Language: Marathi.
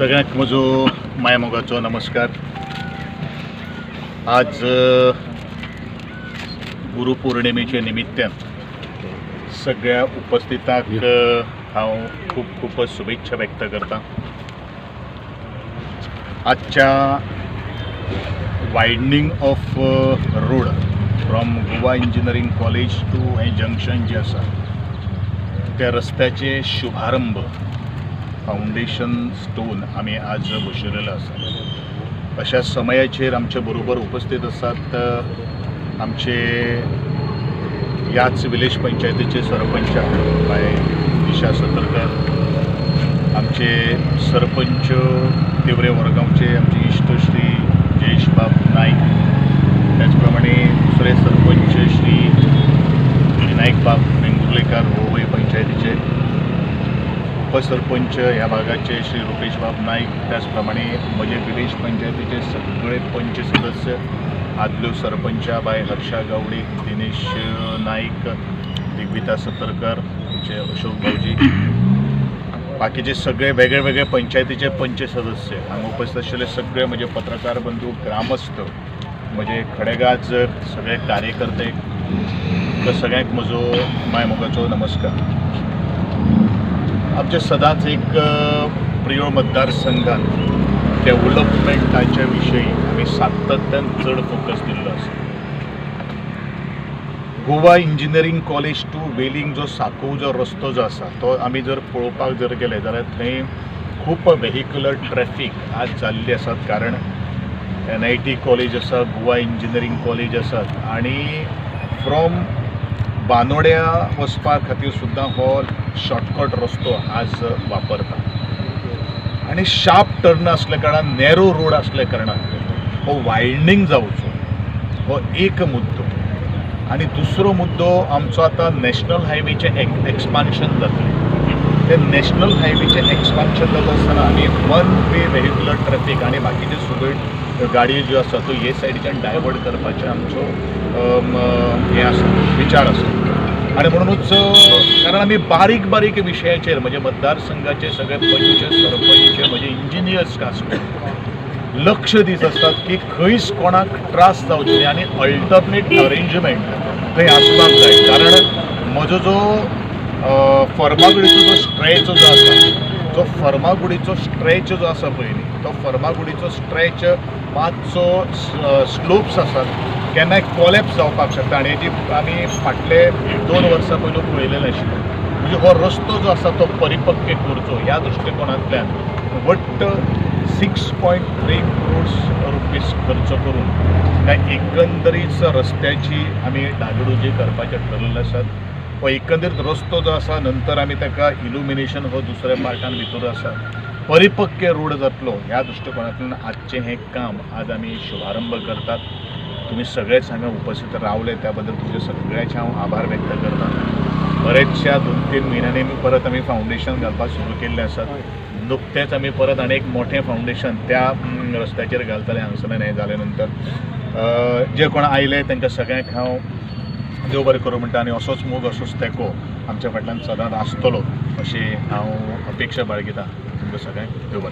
सगळ्यांक म्हजो मायमोगाचो नमस्कार। आज गुरुपौर्णिमेचे निमित्तान सगळ्या उपस्थितांक हांव खूप खूप शुभेच्छा व्यक्त करता। आजच्या widening of road from Goa engineering college to हे जंक्शन जे आसा त्या रस्त्याचे शुभारंभ फाउंडेशन स्टोन आम्ही आज बसयलेलो आसा। अशा समयाचेर आमचे बरोबर उपस्थित आसात आमचे याच विलेज पंचायतीचे सरपंच बाय दिशा सतरकर, आमचे सरपंच तिवरे वरगांवचे आमचे इष्टश्री जयेशबाब नाईक, त्याचप्रमाणे दुसरे सरपंच श्री विनायकबाब वेंगुर्लेकर होवय पंचायतीचे, उपसरपंच ह्या भागाचे श्री रुपेशबाब नाईक, त्याचप्रमाणे म्हजे विलेज पंचायतीचे सगळे पंच सदस्य, आदल्यो सरपंच बाय हर्षा गावडे, दिनेश नाईक, दिग्विता सतरकर, आमचे अशोक भाऊजी, बाकीचे सगळे वेगळे वेगळे पंचायतीचे पंच सदस्य हांगा उपस्थित आशिल्ले सगळे म्हजे पत्रकार बंधू, ग्रामस्थ, म्हजे खडेगाज सगळे कार्यकर्ते, सगळ्यांक म्हजो मायमोगाचो नमस्कार। आमचे सदांच एक प्रिय मतदारसंघात डेव्हलपमेंटाच्या विशयी आम्ही सातत्यान चड फोकस दिल्लो आसा। गोवा इंजिनियरिंग कॉलेज टू वेलिंग जो साकूळ जो रस्तो जो आसा तो आमी जर पळोवपाक जर गेले जाल्यार थंय खूप व्हेहिक्युलर ट्रॅफिक आज जाल्ली आसात, कारण NIT कॉलेज आसा, गोवा इंजिनियरिंग कॉलेज आसात आनी फ्रॉम बानोड्या वचपा खातीर सुद्दां हो शॉर्टकट रस्तो आज वापरता आनी शार्प टर्न असल्या कारणान, नॅरो रोड असल्या कारणान हो वायडनिंग जावचो हो एक मुद्दो। आनी दुसरो मुद्दो आमचो आतां नॅशनल हायवेचें एक्सपान्शन जातलें। ते नॅशनल हायवेचें एक्सपान्शन जाता आसतना आमी वन वे व्हेहिक्युलर ट्रॅफिक आनी बाकीचे सगळे गाडयो ज्यो आसा त्यो हे सायडीच्यान डायवर्ट करपाचें आमचो हे आसा, विचार आसा। आणि म्हणूनच कारण आम्ही बारीक बारीक विशयाचेर म्हणजे मतदारसंघाचे सगळे पंच सरपंच म्हणजे इंजिनियर्स कास्ट लक्ष दीत असतात की खंयच कोणाक त्रास जावचे न्ही आनी अल्टरनेट अरेंजमेंट थंय आसपाक जाय। कारण म्हजो जो फर्मागुडीचो जो स्ट्रेच जो आसा, जो फर्मागुडीचो स्ट्रेच जो आसा पळय तो फर्मागुडीचो स्ट्रेच मातसो स्लोप्स आसात केन्नाय कॉलॅप्स जावपाक शकता आनी हेजी आमी फाटले 2 वर्सां पयलू पळयलेलें आशिल्लें। म्हणजे हो रस्तो जो आसा तो परिपक्व करचो ह्या दृश्टिकोनांतल्यान वट्ट 6.3 crores रुपीस खर्च करून ह्या एकंदरीत रस्त्याची आमी डागडुजी करपाचें ठरलेलें आसात। हो एकंदरीत रस्तो जो आसा नंतर आमी ताका इल्युमिनेशन हो दुसऱ्या पार्टान भितर आसा परिपक्व रोड जातलो ह्या दृश्टिकोनांतल्यान आजचें हें काम आज आमी शुभारंभ करतात। तुम्ही सगळेच हांगा उपस्थित रावले त्याबद्दल तुमचे सगळ्याचे हांव आभार व्यक्त करता। बरेचशा 2-3 म्हयन्यांनी परत आमी फाउंडेशन घालपाक सुरू केल्लें आसात। नुकतेंच आमी परत आनीक मोठें फाउंडेशन त्या रस्त्याचेर घालतले हांगसरल्यान हें जाले नंतर जे कोण आयले तांकां सगळ्यांक हांव देव बरें करूं म्हणटा आनी असोच मोग असोच तेंको आमच्या फाटल्यान सदांच आसतलो अशी हांव अपेक्षा बाळगिता। तुमकां सगळ्यांक देव बरें।